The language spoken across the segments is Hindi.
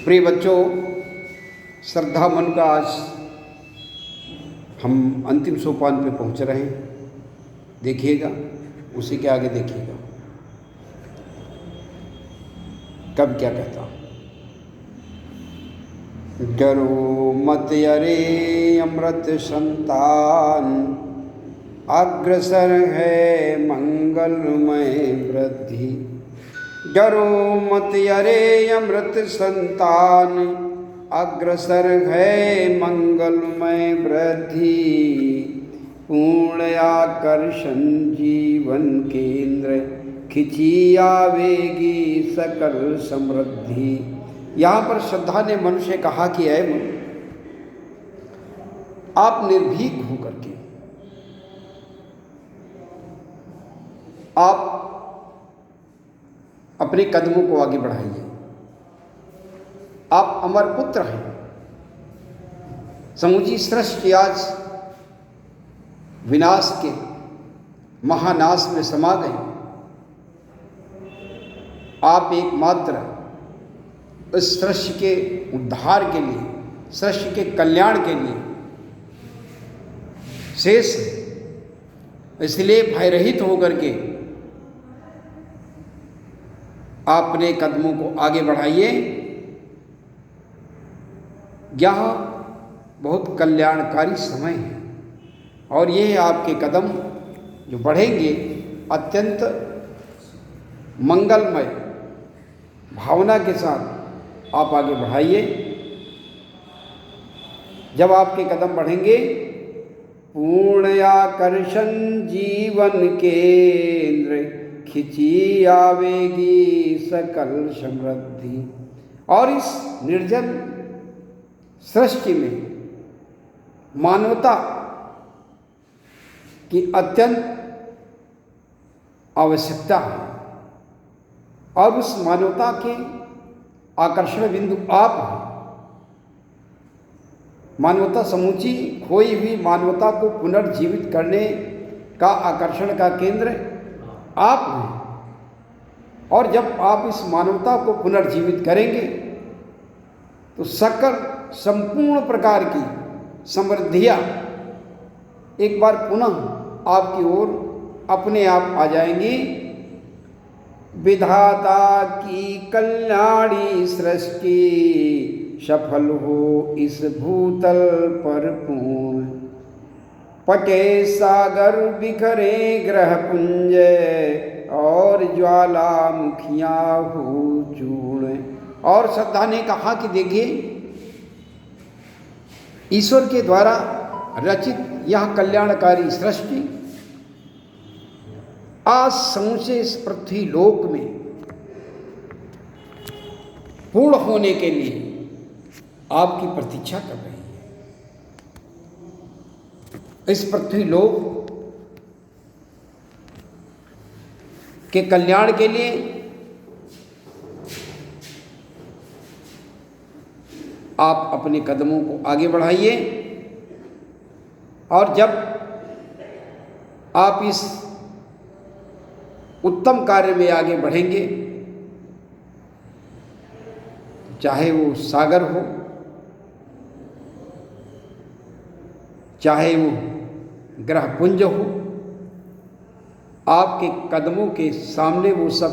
प्रिय बच्चों, श्रद्धा मन का आज हम अंतिम सोपान पे पहुंच रहे हैं। देखिएगा, उसी के आगे देखिएगा कब क्या कहता। डरो मत अरे अमृत संतान, अग्रसर है मंगलमय वृद्धि। डरो मत अरे अमृत संतान, अग्रसर है मंगलमय वृद्धि। पूर्ण आकर्षण जीवन केंद्र, खिंची आवेगी सकल समृद्धि। यहाँ पर श्रद्धा ने मन से कहा कि ऐ मन, आप निर्भीक होकर के आप अपने कदमों को आगे बढ़ाइए। आप अमर पुत्र हैं। समूची सृष्टि आज विनाश के महानाश में समा गई। आप एकमात्र इस सृष्टि के उद्धार के लिए, सृष्टि के कल्याण के लिए शेष हैं। इसलिए भयरहित होकर के आप अपने कदमों को आगे बढ़ाइए। यह बहुत कल्याणकारी समय है और ये आपके कदम जो बढ़ेंगे अत्यंत मंगलमय भावना के साथ आप आगे बढ़ाइए। जब आपके कदम बढ़ेंगे, पूर्ण आकर्षण जीवन केंद्र, खिंची आवेगी सकल समृद्धि। और इस निर्जन सृष्टि में मानवता की अत्यंत आवश्यकता है और उस मानवता के आकर्षण बिंदु आप हैं। मानवता समूची खोई हुई मानवता को पुनर्जीवित करने का आकर्षण का केंद्र आप हैं। और जब आप इस मानवता को पुनर्जीवित करेंगे तो सकल संपूर्ण प्रकार की समृद्धियाँ एक बार पुनः आपकी ओर अपने आप आ जाएंगी। विधाता की कल्याणी सृष्टि, सफल हो इस भूतल पर पूर्ण। पटे सागर बिखरे ग्रह पुंज, और ज्वालामुखियाँ हो चूर्ण। और श्रद्धा ने कहा कि देखिए, ईश्वर के द्वारा रचित यह कल्याणकारी सृष्टि आज समूचे इस पृथ्वी लोक में पूर्ण होने के लिए आपकी प्रतीक्षा कर रही है। इस पृथ्वी लोक के कल्याण के लिए आप अपने कदमों को आगे बढ़ाइए। और जब आप इस उत्तम कार्य में आगे बढ़ेंगे, चाहे वो सागर हो, चाहे वो ग्रहपुंज हो, आपके कदमों के सामने वो सब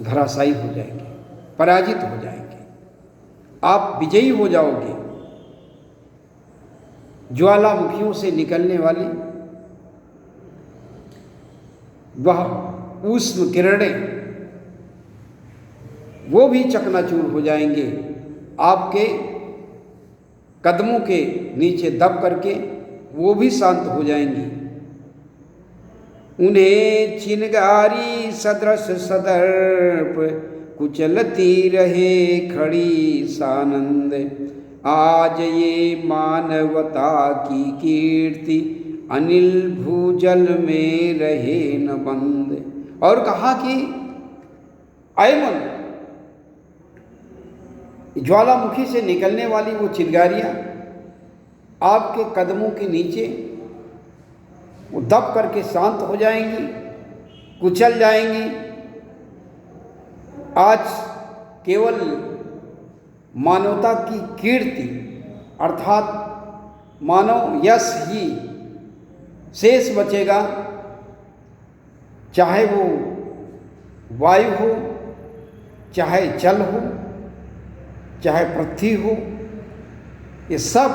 धराशायी हो जाएंगे, पराजित हो जाएंगे। आप विजयी हो जाओगे। ज्वालामुखियों से निकलने वाली वह ऊष्म किरणें वो भी चकनाचूर हो जाएंगे। आपके कदमों के नीचे दब करके वो भी शांत हो जाएंगी। उन्हें चिनगारी सदृश सदर्प, कुचलती रहे खड़ी सानंद। आज ये मानवता की कीर्ति, अनिल भूजल में रहे न बंद। और कहा कि ऐ मन, ज्वालामुखी से निकलने वाली वो चिंगारियाँ आपके कदमों के नीचे वो दब करके शांत हो जाएंगी, कुचल जाएंगी आज केवल मानवता की कीर्ति अर्थात मानव यश ही शेष बचेगा, चाहे वो वायु हो, चाहे जल हो, चाहे पृथ्वी हो, ये सब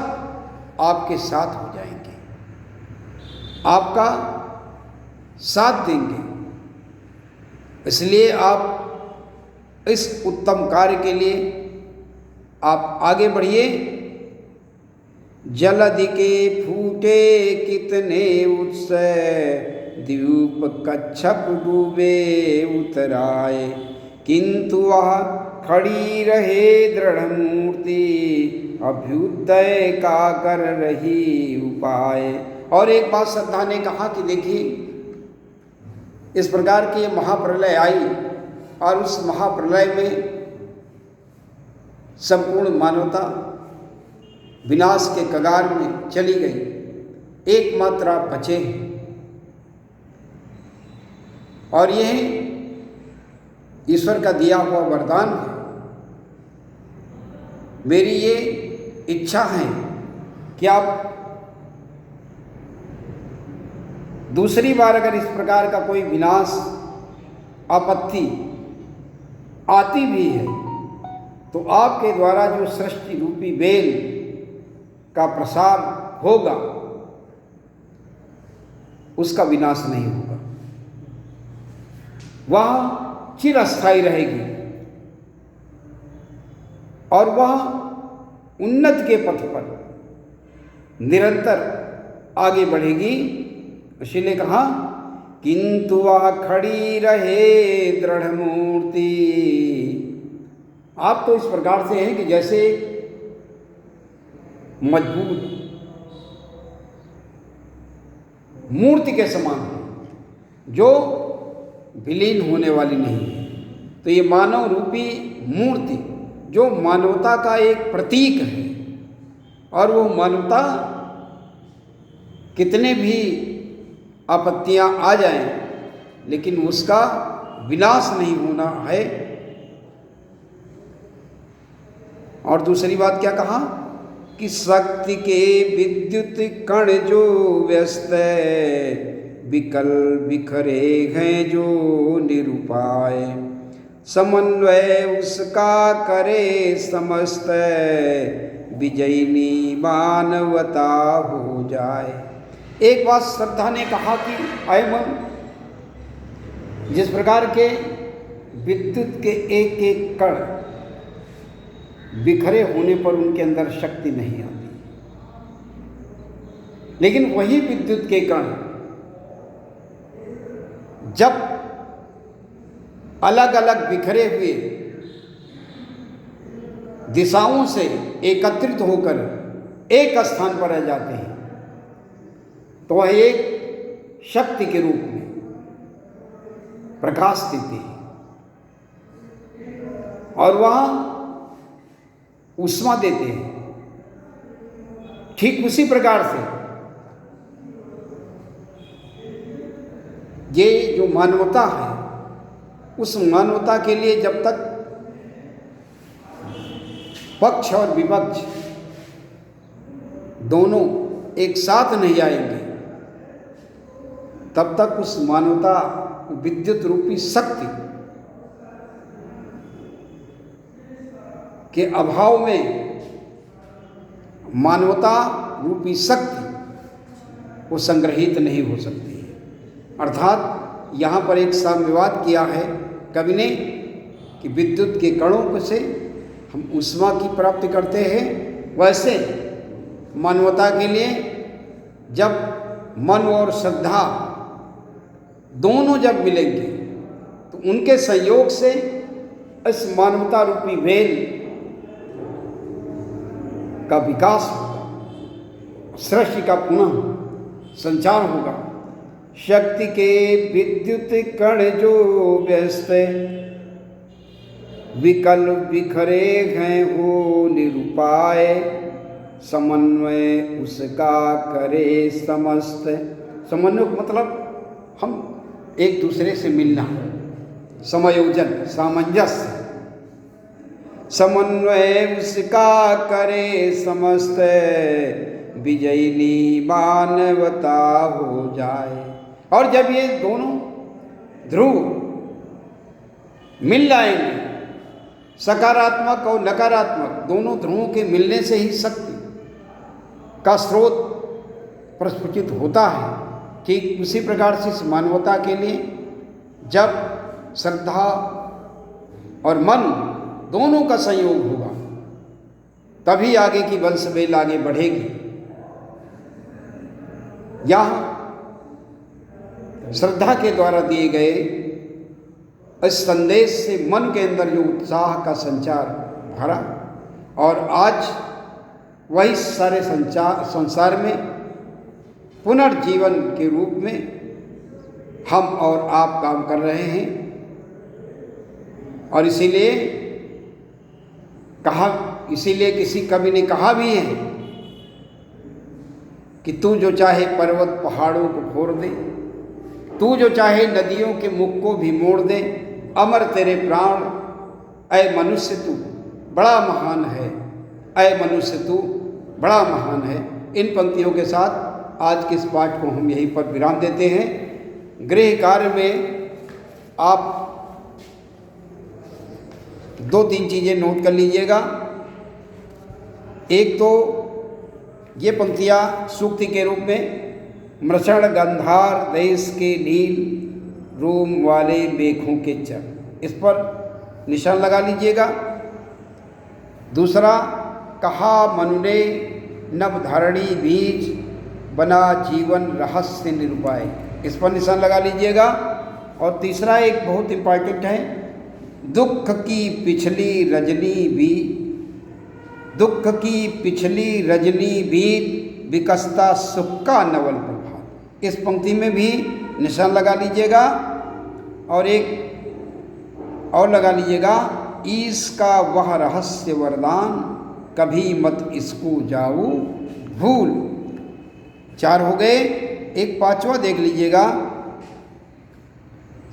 आपके साथ हो जाएंगे, आपका साथ देंगे। इसलिए आप इस उत्तम कार्य के लिए आप आगे बढ़िए। जलधि के फूटे कितने उत्सव, द्वीप कच्छप डूबे उतराए, किंतु वह खड़ी रहे दृढ़ मूर्ति, अभ्युदय का कर रही उपाय। और एक बात श्रद्धा ने कहा कि देखिए, इस प्रकार की महाप्रलय आई और उस महाप्रलय में संपूर्ण मानवता विनाश के कगार में चली गई, एकमात्र आप बचे हैं। और यह ईश्वर का दिया हुआ वरदान है। मेरी ये इच्छा है कि आप दूसरी बार अगर इस प्रकार का कोई विनाश आपत्ति आती भी है तो आपके द्वारा जो सृष्टि रूपी बेल का प्रसार होगा उसका विनाश नहीं होगा, वह चिरस्थायी रहेगी और वह उन्नति के पथ पर निरंतर आगे बढ़ेगी। इसीलिए कहा किंतु वह खड़ी रहे दृढ़ मूर्ति। आप तो इस प्रकार से हैं कि जैसे मजबूत मूर्ति के समान है जो विलीन होने वाली नहीं है। तो ये मानव रूपी मूर्ति जो मानवता का एक प्रतीक है, और वो मानवता कितने भी आपत्तियां आ जाएं लेकिन उसका विनाश नहीं होना है। और दूसरी बात क्या कहा कि शक्ति के विद्युत कण जो व्यस्त विकल बिखरे हैं जो निरुपाय, समन्वय उसका करे समस्त विजयिनी मानवता हो जाए। एक बात श्रद्धा ने कहा कि अय मन, जिस प्रकार के विद्युत के एक एक कण बिखरे होने पर उनके अंदर शक्ति नहीं आती, लेकिन वही विद्युत के कण जब अलग अलग बिखरे हुए दिशाओं से एकत्रित होकर एक स्थान पर आ जाते हैं तो वह एक शक्ति के रूप में प्रकाश देती है और वह ऊष्मा देते हैं। ठीक उसी प्रकार से ये जो मानवता है उस मानवता के लिए जब तक पक्ष और विपक्ष दोनों एक साथ नहीं आएंगे तब तक उस मानवता विद्युत रूपी शक्ति के अभाव में मानवता रूपी शक्ति वो संग्रहित नहीं हो सकती है। अर्थात यहाँ पर एक साम्यवाद किया है कवि ने कि विद्युत के कणों से हम ऊष्मा की प्राप्ति करते हैं, वैसे मानवता के लिए जब मन और श्रद्धा दोनों जब मिलेंगे तो उनके संयोग से इस मानवता रूपी वेल का विकास होगा, सृष्टि का पुनः संचार होगा। शक्ति के विद्युत कण जो व्यस्त विकल बिखरे हैं हो निरुपाय, समन्वय उसका करे समस्त। समन्वय मतलब हम एक दूसरे से मिलना, समयोजन, सामंजस्य, समन्वय उसका करे समस्त, विजयिनी मानवता हो जाए। और जब ये दोनों ध्रुव मिल जाएंगे, सकारात्मक और नकारात्मक दोनों ध्रुवों के मिलने से ही शक्ति का स्रोत प्रस्फुटित होता है। कि उसी प्रकार से इस मानवता के लिए जब श्रद्धा और मन दोनों का संयोग होगा, तभी आगे की वंशवेल आगे बढ़ेगी। यहाँ श्रद्धा के द्वारा दिए गए इस संदेश से मन के अंदर जो उत्साह का संचार भरा, और आज वही सारे संसार में पुनर्जीवन के रूप में हम और आप काम कर रहे हैं। और इसीलिए किसी कवि ने कहा भी है कि तू जो चाहे पर्वत पहाड़ों को फोड़ दे, तू जो चाहे नदियों के मुख को भी मोड़ दे, अमर तेरे प्राण, ऐ मनुष्य तू बड़ा महान है, ऐ मनुष्य तू बड़ा महान है। इन पंक्तियों के साथ आज के इस पाठ को हम यहीं पर विराम देते हैं। गृह कार्य में आप 2-3 चीज़ें नोट कर लीजिएगा। एक तो ये पंक्तियाँ सूक्ति के रूप में, मृषण गंधार देश के नील, रोम वाले मेघों के चर, इस पर निशान लगा लीजिएगा। दूसरा, कहा मनु ने नवधारणी बीज, बना जीवन रहस्य निरूपाय, इस पर निशान लगा लीजिएगा। और तीसरा एक बहुत इम्पॉर्टेंट है, दुख की पिछली रजनी भी, दुख की पिछली रजनी भी विकसता सुख का नवल प्रभात, इस पंक्ति में भी निशान लगा लीजिएगा। और एक और लगा लीजिएगा, ईश का वह रहस्य वरदान, कभी मत इसको जाऊं भूल। 4 हो गए। एक 5वां देख लीजिएगा,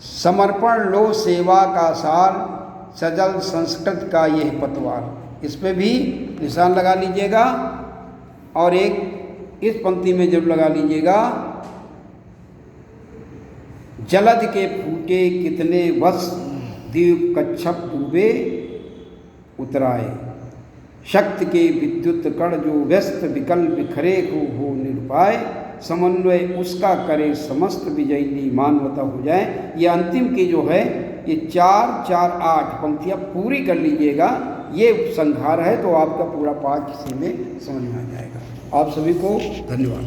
समर्पण लो सेवा का सार, सजल संस्कृत का यह पतवार, इस पे भी निशान लगा लीजिएगा। और एक इस पंक्ति में जरूर लगा लीजिएगा, जलद के फूटे कितने वश, दीप कच्छप डूबे उतराए, शक्ति के विद्युत कण जो व्यस्त विकल बिखरे हो निरुपाय, समन्वय उसका करे समस्त, विजयी मानवता हो जाए। ये अंतिम की जो है ये 4-4-8 पंक्तियाँ पूरी कर लीजिएगा। ये उपसंहार है, तो आपका पूरा पाठ इसी में समझ में आ जाएगा। आप सभी को धन्यवाद।